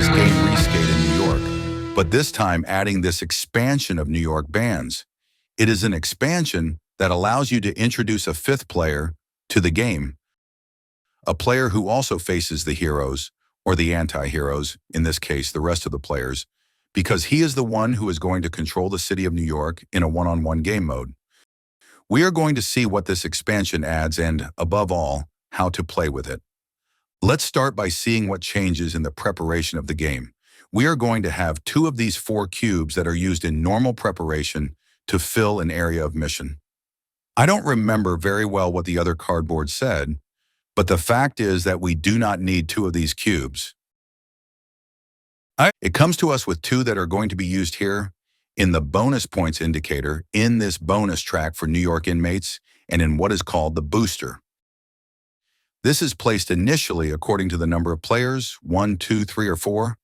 this game Reskate in New York, but this time adding this expansion of New York bands. It is an expansion that allows you to introduce a fifth player to the game, a player who also faces the heroes, or the anti-heroes, in this case the rest of the players, because he is the one who is going to control the city of New York in a one-on-one game mode. We are going to see what this expansion adds and, above all, how to play with it. Let's start by seeing what changes in the preparation of the game. We are going to have 2 of these 4 cubes that are used in normal preparation to fill an area of mission. I don't remember very well what the other cardboard said, but the fact is that we do not need 2 of these cubes. It comes to us with 2 that are going to be used here in the bonus points indicator in this bonus track for New York inmates and in what is called the booster. This is placed initially according to the number of players, 1, 2, 3, or 4.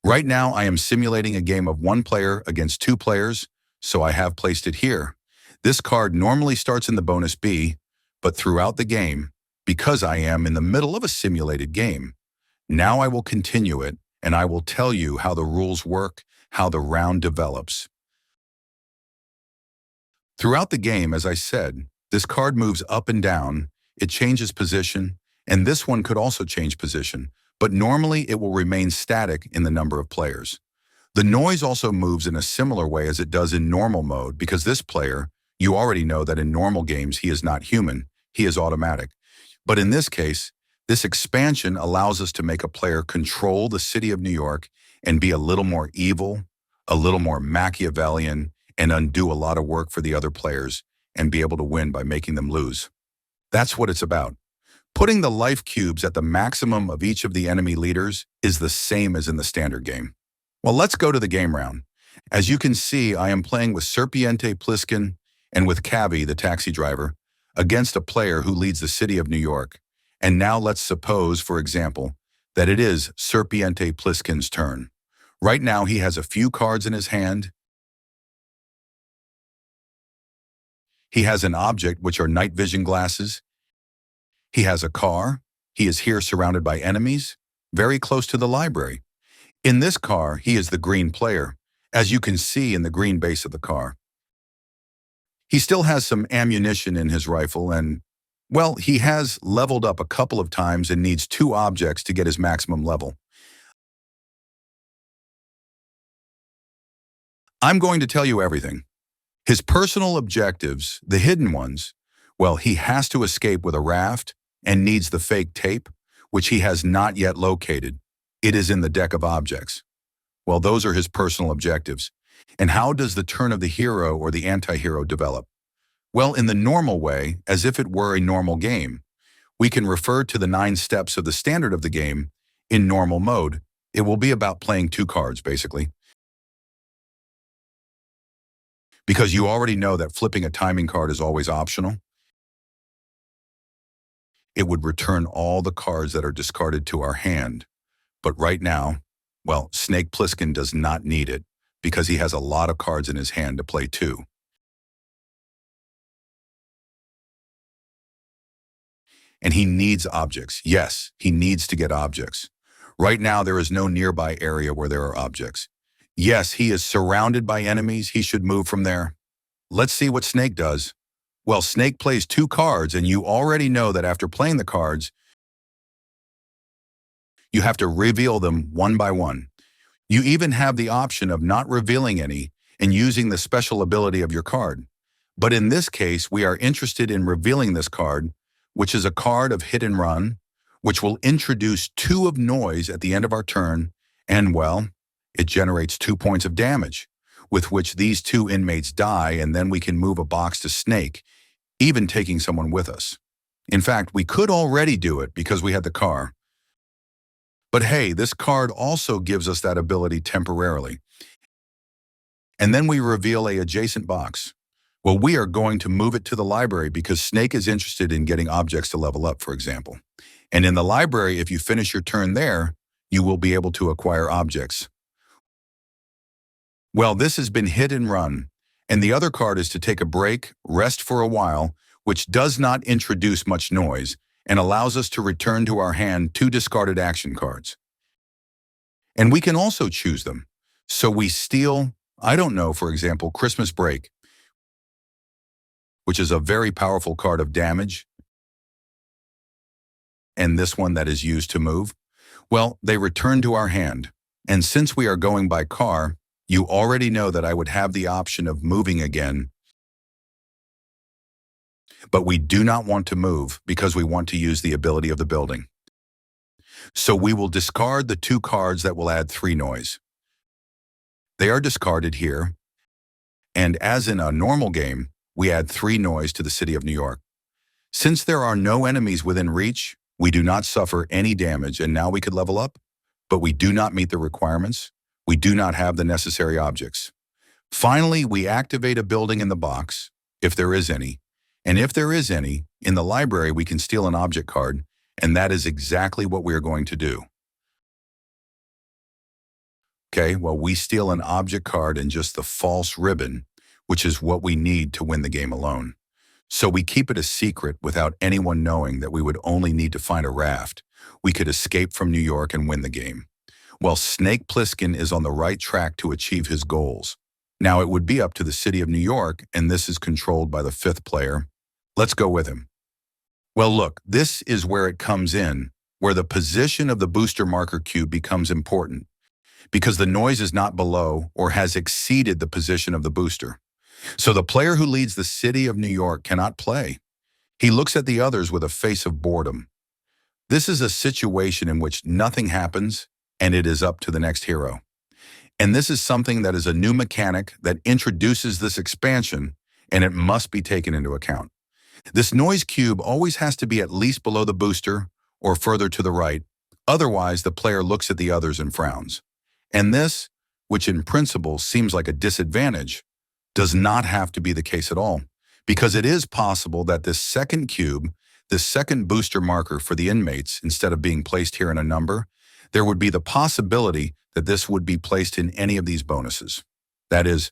Right now I am simulating a game of 1 player against 2 players, so I have placed it here. This card normally starts in the bonus B, but throughout the game, because I am in the middle of a simulated game, now I will continue it and I will tell you how the rules work, how the round develops. Throughout the game, as I said, this card moves up and down, it changes position, and this one could also change position, but normally it will remain static in the number of players. The noise also moves in a similar way as it does in normal mode because this player, you already know that in normal games he is not human, he is automatic. But in this case, this expansion allows us to make a player control the city of New York and be a little more evil, a little more Machiavellian, and undo a lot of work for the other players and be able to win by making them lose. That's what it's about. Putting the life cubes at the maximum of each of the enemy leaders is the same as in the standard game. Well, let's go to the game round. As you can see, I am playing with Serpiente Plissken and with Cabbie, the taxi driver, against a player who leads the city of New York. And now let's suppose, for example, that it is Serpiente Plissken's turn. Right now he has a few cards in his hand. He has an object, which are night vision glasses. He has a car. He is here surrounded by enemies, very close to the library. In this car, he is the green player, as you can see in the green base of the car. He still has some ammunition in his rifle and, well, he has leveled up a couple of times and needs 2 objects to get his maximum level. I'm going to tell you everything. His personal objectives, the hidden ones, well, he has to escape with a raft and needs the fake tape, which he has not yet located. It is in the deck of objects. Well, those are his personal objectives. And how does the turn of the hero or the anti-hero develop? Well, in the normal way, as if it were a normal game. We can refer to the 9 steps of the standard of the game in normal mode. It will be about playing 2 cards, basically. Because you already know that flipping a timing card is always optional. It would return all the cards that are discarded to our hand. But right now, well, Snake Plissken does not need it because he has a lot of cards in his hand to play 2. And he needs objects. Yes, he needs to get objects. Right now, there is no nearby area where there are objects. Yes, he is surrounded by enemies. He should move from there. Let's see what Snake does. Well, Snake plays 2 cards, and you already know that after playing the cards, you have to reveal them one by one. You even have the option of not revealing any and using the special ability of your card. But in this case, we are interested in revealing this card, which is a card of hit and run, which will introduce 2 of noise at the end of our turn, and, well, it generates 2 points of damage, with which these 2 inmates die, and then we can move a box to Snake, even taking someone with us. In fact, we could already do it because we had the car. But hey, this card also gives us that ability temporarily. And then we reveal an adjacent box. Well, we are going to move it to the library because Snake is interested in getting objects to level up, for example. And in the library, if you finish your turn there, you will be able to acquire objects. Well, this has been hit and run, and the other card is to take a break, rest for a while, which does not introduce much noise, and allows us to return to our hand 2 discarded action cards. And we can also choose them. So we steal, I don't know, for example, Christmas Break, which is a very powerful card of damage, and this one that is used to move. Well, they return to our hand. And since we are going by car, you already know that I would have the option of moving again, but we do not want to move because we want to use the ability of the building. So we will discard the 2 cards that will add 3 noise. They are discarded here, and as in a normal game, we add 3 noise to the city of New York. Since there are no enemies within reach, we do not suffer any damage, and now we could level up, but we do not meet the requirements. We do not have the necessary objects. Finally, we activate a building in the box, if there is any. And if there is any, in the library we can steal an object card, and that is exactly what we are going to do. Okay, well, we steal an object card and just the false ribbon, which is what we need to win the game alone. So we keep it a secret without anyone knowing that we would only need to find a raft. We could escape from New York and win the game. Well, Snake Plissken is on the right track to achieve his goals. Now it would be up to the city of New York, and this is controlled by the 5th player. Let's go with him. Well, look, this is where it comes in, where the position of the booster marker cube becomes important, because the noise is not below or has exceeded the position of the booster. So the player who leads the city of New York cannot play. He looks at the others with a face of boredom. This is a situation in which nothing happens, and it is up to the next hero. And this is something that is a new mechanic that introduces this expansion, and it must be taken into account. This noise cube always has to be at least below the booster or further to the right. Otherwise, the player looks at the others and frowns. And this, which in principle seems like a disadvantage, does not have to be the case at all, because it is possible that this second cube, this second booster marker for the inmates, instead of being placed here in a number, there would be the possibility that this would be placed in any of these bonuses. That is,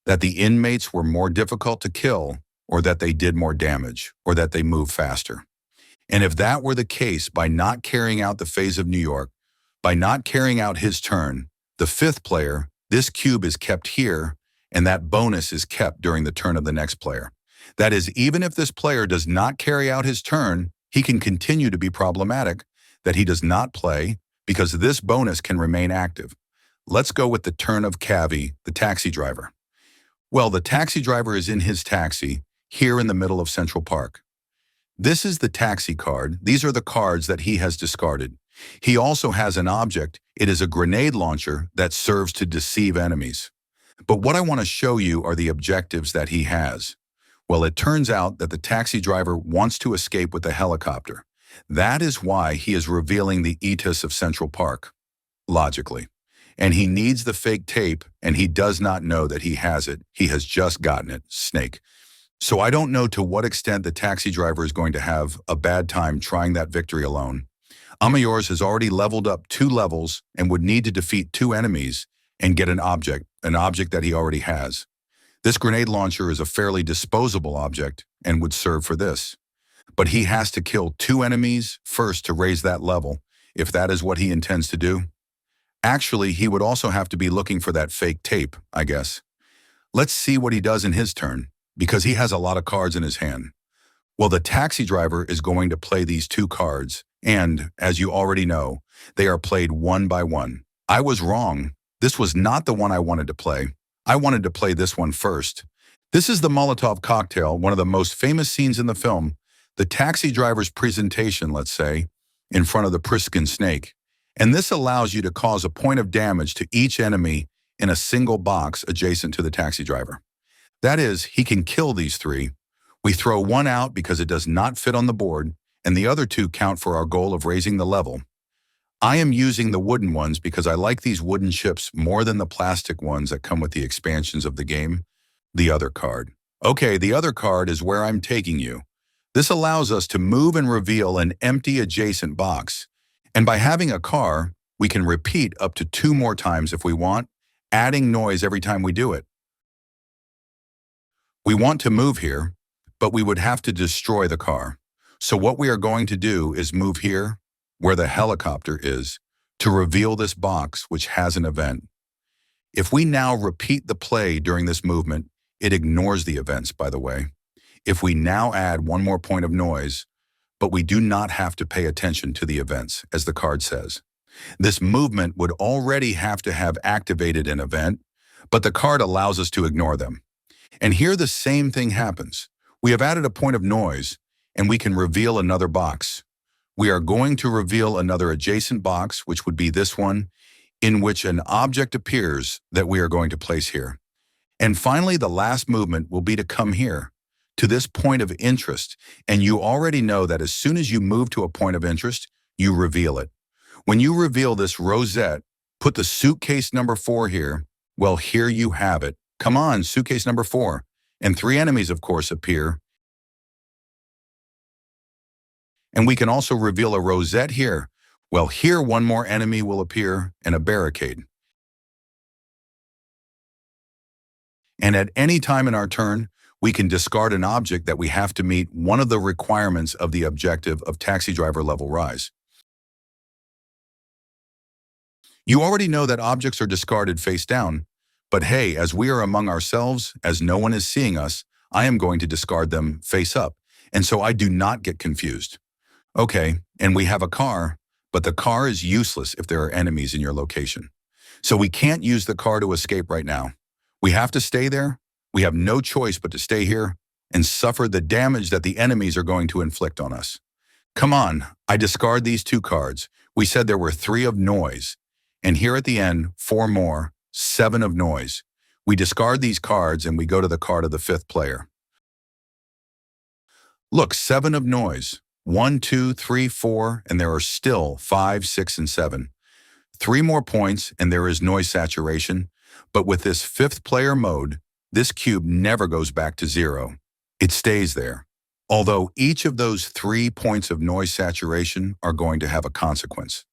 that the inmates were more difficult to kill, or that they did more damage, or that they move faster. And if that were the case, by not carrying out the phase of New York, by not carrying out his turn, the 5th player, this cube is kept here, and that bonus is kept during the turn of the next player. That is, even if this player does not carry out his turn, he can continue to be problematic, that he does not play, because this bonus can remain active. Let's go with the turn of Cabbie, the taxi driver. Well, the taxi driver is in his taxi, here in the middle of Central Park. This is the taxi card. These are the cards that he has discarded. He also has an object. It is a grenade launcher that serves to deceive enemies. But what I want to show you are the objectives that he has. Well, it turns out that the taxi driver wants to escape with a helicopter. That is why he is revealing the ethos of Central Park, logically. And he needs the fake tape, and he does not know that he has it. He has just gotten it, Snake. So I don't know to what extent the taxi driver is going to have a bad time trying that victory alone. Amayours has already leveled up 2 levels and would need to defeat 2 enemies and get an object that he already has. This grenade launcher is a fairly disposable object and would serve for this. But he has to kill 2 enemies first to raise that level, if that is what he intends to do. Actually, he would also have to be looking for that fake tape, I guess. Let's see what he does in his turn, because he has a lot of cards in his hand. Well, the taxi driver is going to play these 2 cards, and, as you already know, they are played one by one. I was wrong. This was not the one I wanted to play. I wanted to play this one first. This is the Molotov cocktail, one of the most famous scenes in the film, the taxi driver's presentation, let's say, in front of the Plissken snake. And this allows you to cause a point of damage to each enemy in a single box adjacent to the taxi driver. That is, he can kill these 3. We throw 1 out because it does not fit on the board, and the other 2 count for our goal of raising the level. I am using the wooden ones because I like these wooden chips more than the plastic ones that come with the expansions of the game. The other card. Okay, the other card is where I'm taking you. This allows us to move and reveal an empty adjacent box. And by having a car, we can repeat up to 2 more times if we want, adding noise every time we do it. We want to move here, but we would have to destroy the car. So what we are going to do is move here, where the helicopter is, to reveal this box which has an event. If we now repeat the play during this movement, it ignores the events, by the way. If we now add one more point of noise, but we do not have to pay attention to the events, as the card says. This movement would already have to have activated an event, but the card allows us to ignore them. And here the same thing happens. We have added a point of noise, and we can reveal another box. We are going to reveal another adjacent box, which would be this one, in which an object appears that we are going to place here. And finally, the last movement will be to come here, to this point of interest, and you already know that as soon as you move to a point of interest, you reveal it. When you reveal this rosette, put the suitcase number 4 here. Well, here you have it. Come on, suitcase number 4. And 3 enemies, of course, appear. And we can also reveal a rosette here. Well, here one more enemy will appear and a barricade. And at any time in our turn, we can discard an object that we have to meet one of the requirements of the objective of taxi driver level rise. You already know that objects are discarded face down, but hey, as we are among ourselves, as no one is seeing us, I am going to discard them face up, and so I do not get confused. Okay, and we have a car, but the car is useless if there are enemies in your location. So we can't use the car to escape right now. We have to stay there. We have no choice but to stay here and suffer the damage that the enemies are going to inflict on us. Come on, I discard these 2 cards. We said there were 3 of noise, and here at the end, 4 more, 7 of noise. We discard these cards and we go to the card of the 5th player. Look, 7 of noise, 1, 2, 3, 4, and there are still 5, 6, and 7. 3 more points and there is noise saturation, but with this 5th player mode, this cube never goes back to 0. It stays there. Although each of those 3 points of noise saturation are going to have a consequence.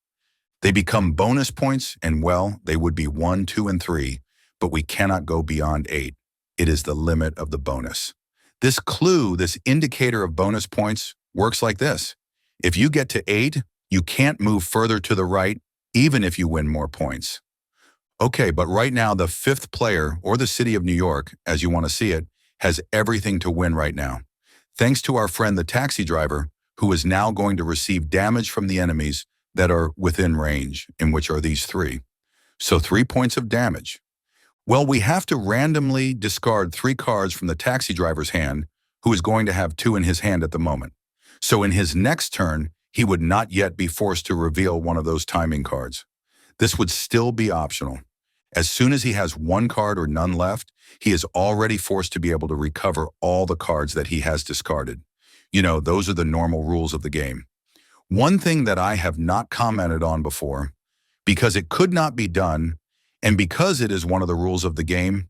They become bonus points and, well, they would be 1, 2, and 3, but we cannot go beyond 8. It is the limit of the bonus. This clue, this indicator of bonus points, works like this. If you get to 8, you can't move further to the right, even if you win more points. Okay, but right now the 5th player, or the city of New York, as you want to see it, has everything to win right now. Thanks to our friend the taxi driver, who is now going to receive damage from the enemies that are within range, in which are these 3. So 3 points of damage. Well, we have to randomly discard 3 cards from the taxi driver's hand, who is going to have 2 in his hand at the moment. So in his next turn, he would not yet be forced to reveal one of those timing cards. This would still be optional. As soon as he has 1 card or none left, he is already forced to be able to recover all the cards that he has discarded. You know, those are the normal rules of the game. One thing that I have not commented on before, because it could not be done, and because it is one of the rules of the game,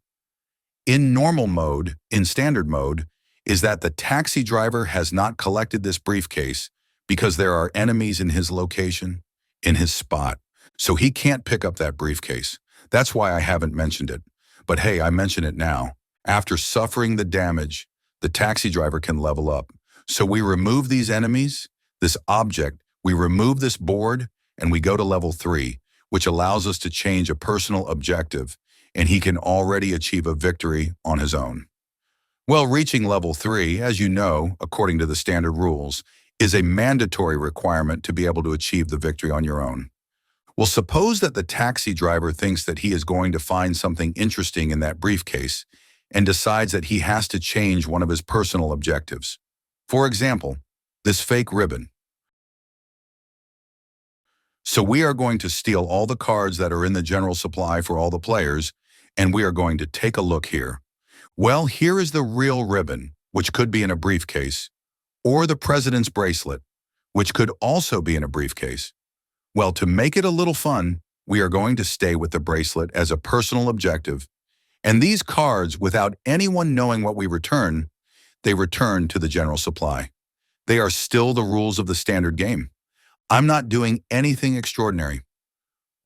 in normal mode, in standard mode, is that the taxi driver has not collected this briefcase because there are enemies in his location, in his spot. So he can't pick up that briefcase. That's why I haven't mentioned it. But hey, I mention it now. After suffering the damage, the taxi driver can level up. So we remove these enemies, this object, we remove this board, and we go to level 3, which allows us to change a personal objective, and he can already achieve a victory on his own. Well, reaching level 3, as you know, according to the standard rules, is a mandatory requirement to be able to achieve the victory on your own. Well, suppose that the taxi driver thinks that he is going to find something interesting in that briefcase and decides that he has to change one of his personal objectives. For example, this fake ribbon. So we are going to steal all the cards that are in the general supply for all the players, and we are going to take a look here. Well, here is the real ribbon, which could be in a briefcase, or the president's bracelet, which could also be in a briefcase. Well, to make it a little fun, we are going to stay with the bracelet as a personal objective, and these cards, without anyone knowing what we return, they return to the general supply. They are still the rules of the standard game. I'm not doing anything extraordinary.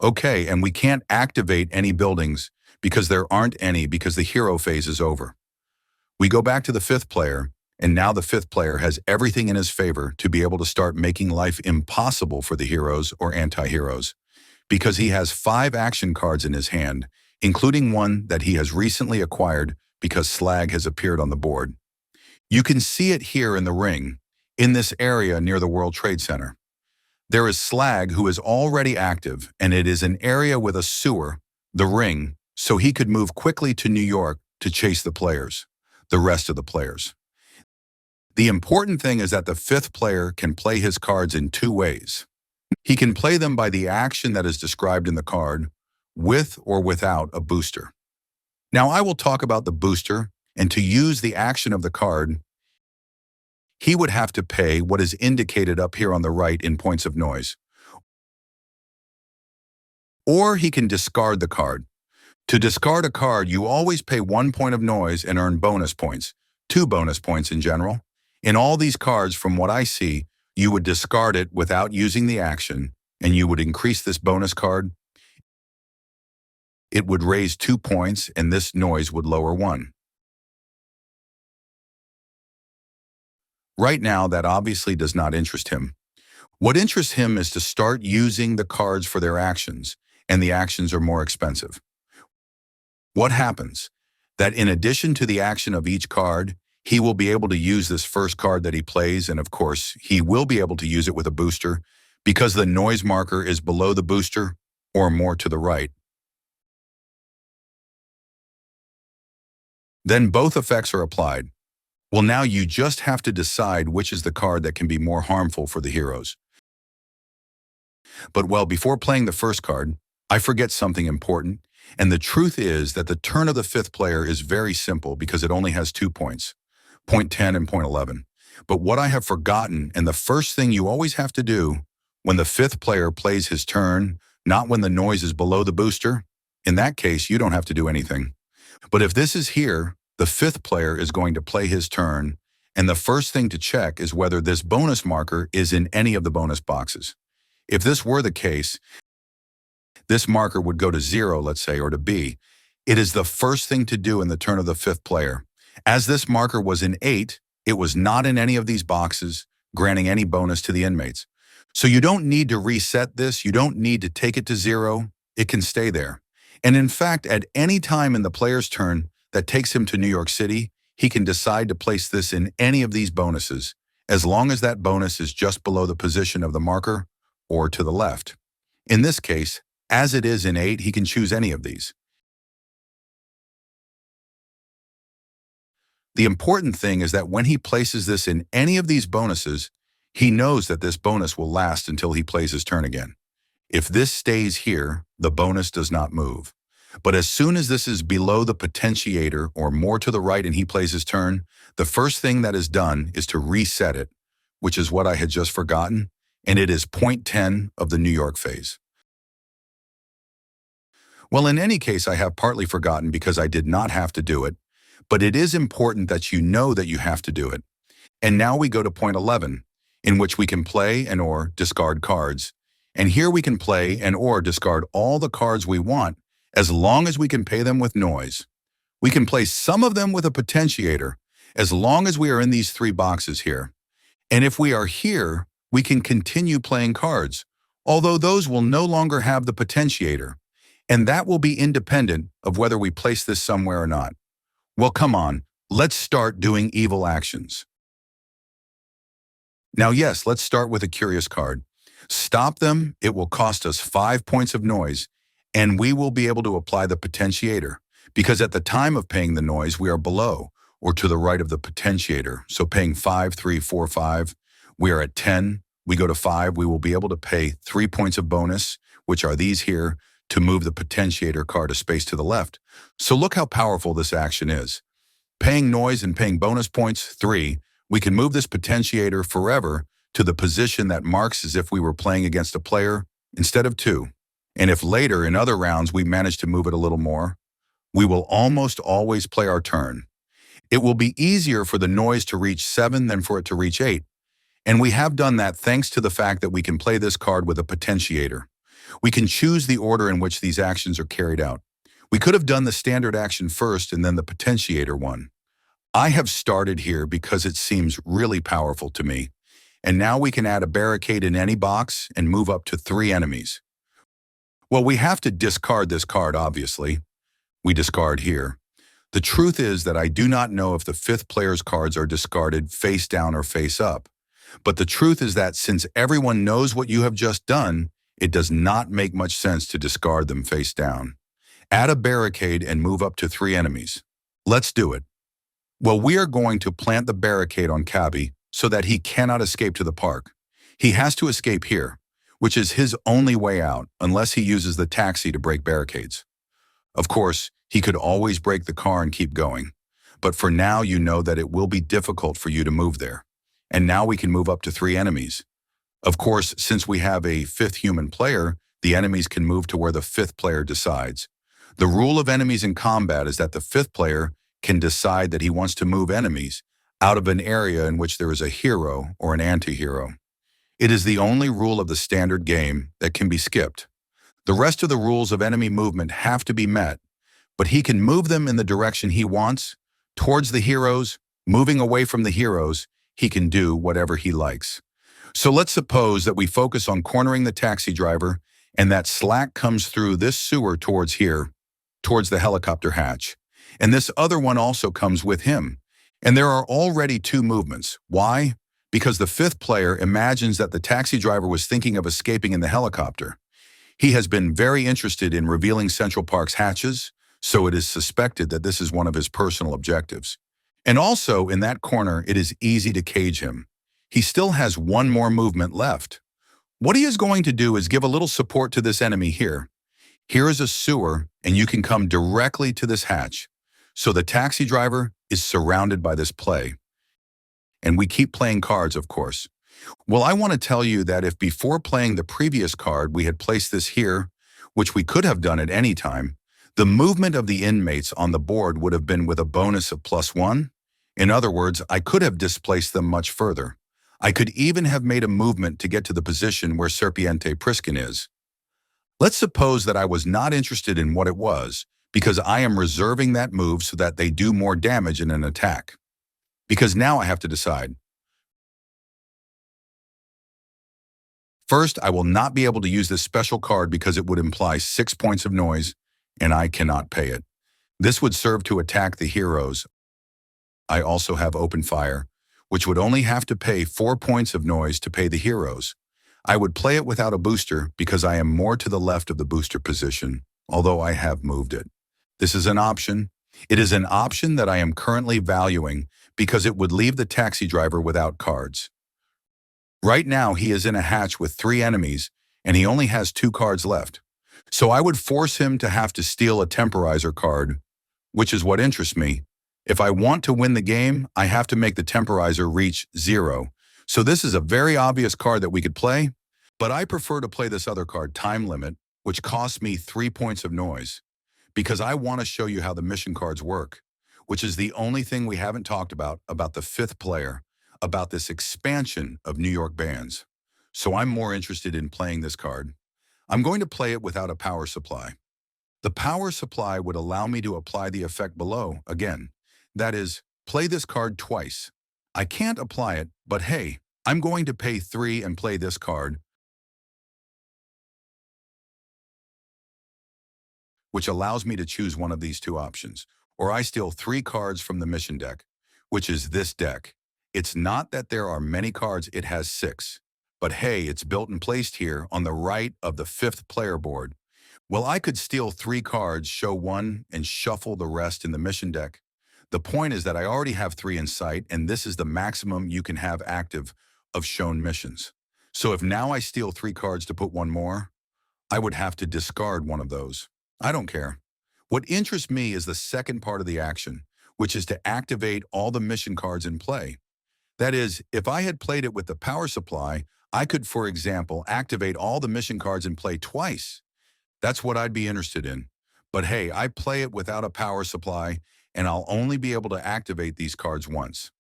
Okay, and we can't activate any buildings because there aren't any because the hero phase is over. We go back to the 5th player, And now the fifth player has everything in his favor to be able to start making life impossible for the heroes or anti-heroes, because he has 5 action cards in his hand, including one that he has recently acquired because Slag has appeared on the board. You can see it here in the ring, in this area near the World Trade Center. There is Slag, who is already active, and it is an area with a sewer, the ring, so he could move quickly to New York to chase the players, the rest of the players. The important thing is that the fifth player can play his cards in 2 ways. He can play them by the action that is described in the card, with or without a booster. Now I will talk about the booster, and to use the action of the card, he would have to pay what is indicated up here on the right in points of noise. Or he can discard the card. To discard a card, you always pay 1 point of noise and earn bonus points, 2 bonus points in general. In all these cards, from what I see, you would discard it without using the action, and you would increase this bonus card. It would raise 2 points, and this noise would lower 1. Right now, that obviously does not interest him. What interests him is to start using the cards for their actions, and the actions are more expensive. What happens? That in addition to the action of each card, he will be able to use this first card that he plays, and of course, he will be able to use it with a booster because the noise marker is below the booster or more to the right. Then both effects are applied. Well, now you just have to decide which is the card that can be more harmful for the heroes. But well, before playing the first card, I forget something important, and the truth is that the turn of the fifth player is very simple because it only has 2 points, point 10 and point 11. But what I have forgotten, and the first thing you always have to do when the fifth player plays his turn, not when the noise is below the booster, in that case, you don't have to do anything. But if this is here, the fifth player is going to play his turn, and the first thing to check is whether this bonus marker is in any of the bonus boxes. If this were the case, this marker would go to 0, let's say, or to B. It is the first thing to do in the turn of the fifth player. As this marker was in 8, it was not in any of these boxes, granting any bonus to the inmates. So you don't need to reset this, you don't need to take it to 0, it can stay there. And in fact, at any time in the player's turn that takes him to New York City, he can decide to place this in any of these bonuses, as long as that bonus is just below the position of the marker or to the left. In this case, as it is in 8, he can choose any of these. The important thing is that when he places this in any of these bonuses, he knows that this bonus will last until he plays his turn again. If this stays here, the bonus does not move. But as soon as this is below the potentiator or more to the right and he plays his turn, the first thing that is done is to reset it, which is what I had just forgotten, and it is point 10 of the New York phase. Well, in any case, I have partly forgotten because I did not have to do it, but it is important that you know that you have to do it. And now we go to point 11, in which we can play and or discard cards. And here we can play and or discard all the cards we want as long as we can pay them with noise. We can play some of them with a potentiator as long as we are in these 3 boxes here. And if we are here, we can continue playing cards, although those will no longer have the potentiator. And that will be independent of whether we place this somewhere or not. Well, come on, let's start doing evil actions. Now, yes, let's start with a curious card. Stop them, it will cost us 5 points of noise, and we will be able to apply the potentiator, because at the time of paying the noise, we are below or to the right of the potentiator. So paying 5, 3, 4, 5, we are at 10. We go to 5, we will be able to pay 3 points of bonus, which are these here, to move the potentiator card a space to the left. So look how powerful this action is. Paying noise and paying bonus points, 3, we can move this potentiator forever to the position that marks as if we were playing against a player instead of 2. And if later in other rounds we manage to move it a little more, we will almost always play our turn. It will be easier for the noise to reach 7 than for it to reach 8. And we have done that thanks to the fact that we can play this card with a potentiator. We can choose the order in which these actions are carried out. We could have done the standard action first and then the potentiator one. I have started here because it seems really powerful to me. And now we can add a barricade in any box and move up to 3 enemies. Well, we have to discard this card, obviously. We discard here. The truth is that I do not know if the fifth player's cards are discarded face down or face up. But the truth is that since everyone knows what you have just done, it does not make much sense to discard them face down. Add a barricade and move up to 3 enemies. Let's do it. Well, we are going to plant the barricade on Cabbie so that he cannot escape to the park. He has to escape here, which is his only way out unless he uses the taxi to break barricades. Of course, he could always break the car and keep going. But for now, you know that it will be difficult for you to move there. And now we can move up to 3 enemies. Of course, since we have a 5th human player, the enemies can move to where the 5th player decides. The rule of enemies in combat is that the 5th player can decide that he wants to move enemies out of an area in which there is a hero or an anti-hero. It is the only rule of the standard game that can be skipped. The rest of the rules of enemy movement have to be met, but he can move them in the direction he wants, towards the heroes, moving away from the heroes. He can do whatever he likes. So let's suppose that we focus on cornering the taxi driver and that Slack comes through this sewer towards here, towards the helicopter hatch. And this other one also comes with him. And there are already 2 movements. Why? Because the 5th player imagines that the taxi driver was thinking of escaping in the helicopter. He has been very interested in revealing Central Park's hatches, so it is suspected that this is one of his personal objectives. And also, in that corner, it is easy to cage him. He still has 1 more movement left. What he is going to do is give a little support to this enemy here. Here is a sewer, and you can come directly to this hatch. So the taxi driver is surrounded by this play. And we keep playing cards, of course. Well, I want to tell you that if before playing the previous card we had placed this here, which we could have done at any time, the movement of the inmates on the board would have been with a bonus of +1. In other words, I could have displaced them much further. I could even have made a movement to get to the position where Serpiente Plissken is. Let's suppose that I was not interested in what it was, because I am reserving that move so that they do more damage in an attack. Because now I have to decide. First, I will not be able to use this special card because it would imply 6 points of noise, and I cannot pay it. This would serve to attack the heroes. I also have open fire, which would only have to pay 4 points of noise to pay the heroes. I would play it without a booster because I am more to the left of the booster position, although I have moved it. This is an option. It is an option that I am currently valuing because it would leave the taxi driver without cards. Right now, he is in a hatch with 3 enemies, and he only has 2 cards left. So I would force him to have to steal a temporizer card, which is what interests me. If I want to win the game, I have to make the temporizer reach 0. So this is a very obvious card that we could play, but I prefer to play this other card, Time Limit, which costs me 3 points of noise, because I want to show you how the mission cards work, which is the only thing we haven't talked about the 5th player, about this expansion of New York bands. So I'm more interested in playing this card. I'm going to play it without a power supply. The power supply would allow me to apply the effect below again. That is, play this card twice. I can't apply it, but hey, I'm going to pay 3 and play this card, which allows me to choose one of these 2 options. Or I steal 3 cards from the mission deck, which is this deck. It's not that there are many cards, it has 6. But hey, it's built and placed here on the right of the 5th player board. Well, I could steal 3 cards, show 1, and shuffle the rest in the mission deck. The point is that I already have 3 in sight, and this is the maximum you can have active of shown missions. So if now I steal 3 cards to put 1 more, I would have to discard one of those. I don't care. What interests me is the second part of the action, which is to activate all the mission cards in play. That is, if I had played it with the power supply, I could, for example, activate all the mission cards in play twice. That's what I'd be interested in. But hey, I play it without a power supply, and I'll only be able to activate these cards once.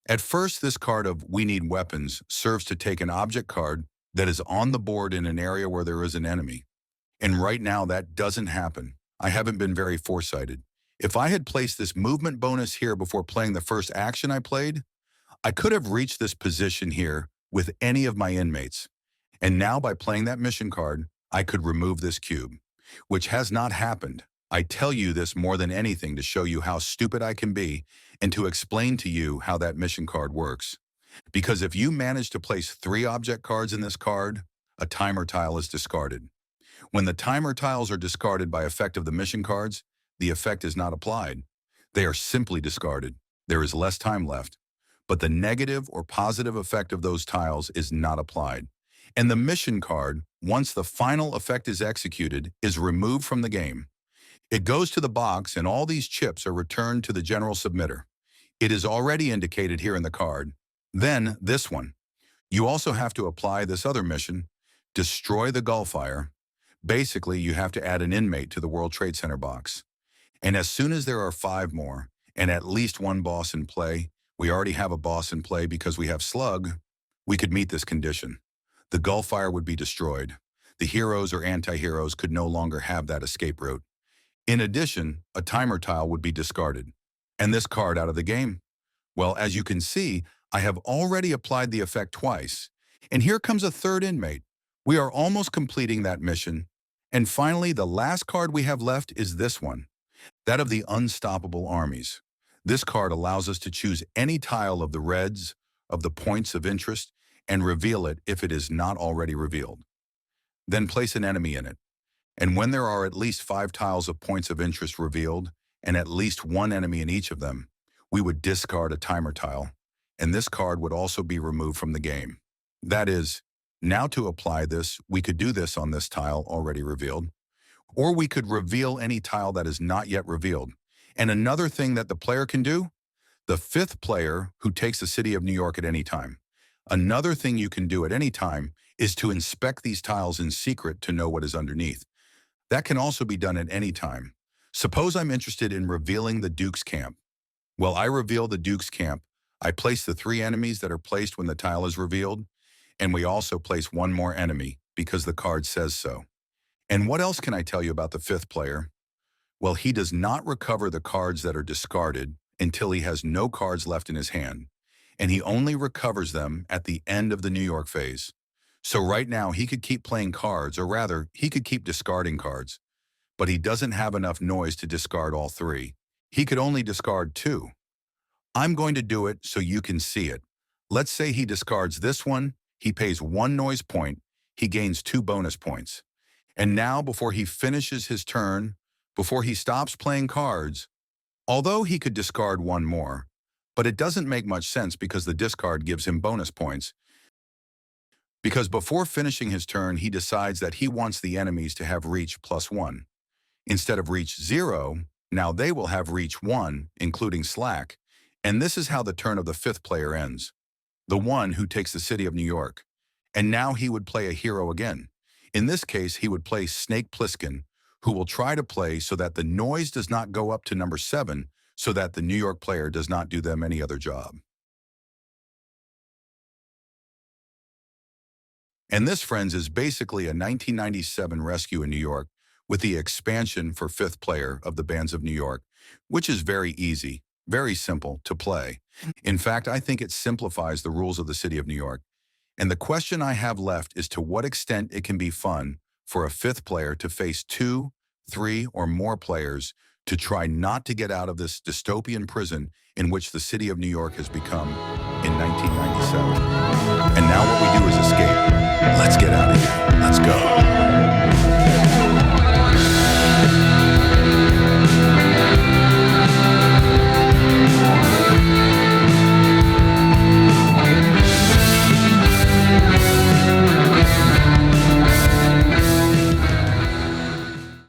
At first, this card of We Need Weapons serves to take an object card that is on the board in an area where there is an enemy. And right now, that doesn't happen. I haven't been very foresighted. If I had placed this movement bonus here before playing the first action I played, I could have reached this position here with any of my inmates. And now by playing that mission card, I could remove this cube, which has not happened. I tell you this more than anything to show you how stupid I can be and to explain to you how that mission card works. Because if you manage to place 3 object cards in this card, a timer tile is discarded. When the timer tiles are discarded by effect of the mission cards, the effect is not applied. They are simply discarded. There is less time left. But the negative or positive effect of those tiles is not applied. And the mission card, once the final effect is executed, is removed from the game. It goes to the box and all these chips are returned to the general submitter. It is already indicated here in the card. Then this one. You also have to apply this other mission, destroy the Gulfire. Basically, you have to add an inmate to the World Trade Center box. And as soon as there are 5 more, and at least 1 boss in play, we already have a boss in play because we have Slug, we could meet this condition. The Gulfire would be destroyed. The heroes or anti-heroes could no longer have that escape route. In addition, a timer tile would be discarded. And this card out of the game? Well, as you can see, I have already applied the effect twice. And here comes a 3rd inmate. We are almost completing that mission. And finally, the last card we have left is this one, that of the Unstoppable Armies. This card allows us to choose any tile of the reds, of the points of interest, and reveal it if it is not already revealed. Then place an enemy in it. And when there are at least 5 tiles of points of interest revealed, and at least 1 enemy in each of them, we would discard a timer tile, and this card would also be removed from the game. That is, now to apply this, we could do this on this tile already revealed, or we could reveal any tile that is not yet revealed. And another thing that the player can do, the 5th player who takes the city of New York at any time. Another thing you can do at any time is to inspect these tiles in secret to know what is underneath. That can also be done at any time. Suppose I'm interested in revealing the Duke's camp. Well, I reveal the Duke's camp. I place the 3 enemies that are placed when the tile is revealed, and we also place 1 more enemy because the card says so. And what else can I tell you about the 5th player? Well, he does not recover the cards that are discarded until he has no cards left in his hand, and he only recovers them at the end of the New York phase. So right now, he could keep playing cards, or rather, he could keep discarding cards, but he doesn't have enough noise to discard all 3. He could only discard 2. I'm going to do it so you can see it. Let's say he discards this one, he pays 1 noise point, he gains 2 bonus points. And now, before he finishes his turn, before he stops playing cards, although he could discard 1 more, but it doesn't make much sense because the discard gives him bonus points. Because before finishing his turn, he decides that he wants the enemies to have reach +1. Instead of reach 0, now they will have reach 1, including slack. And this is how the turn of the 5th player ends. The one who takes the city of New York. And now he would play a hero again. In this case, he would play Snake Plissken, who will try to play so that the noise does not go up to number 7, so that the New York player does not do them any other job. And this, friends, is basically a 1997 rescue in New York with the expansion for 5th player of the Bands of New York, which is very easy, very simple to play. In fact, I think it simplifies the rules of the city of New York. And the question I have left is to what extent it can be fun for a 5th player to face 2, 3, or more players to try not to get out of this dystopian prison in which the city of New York has become in 1997. And now what we do is escape. Let's get out of here. Let's go.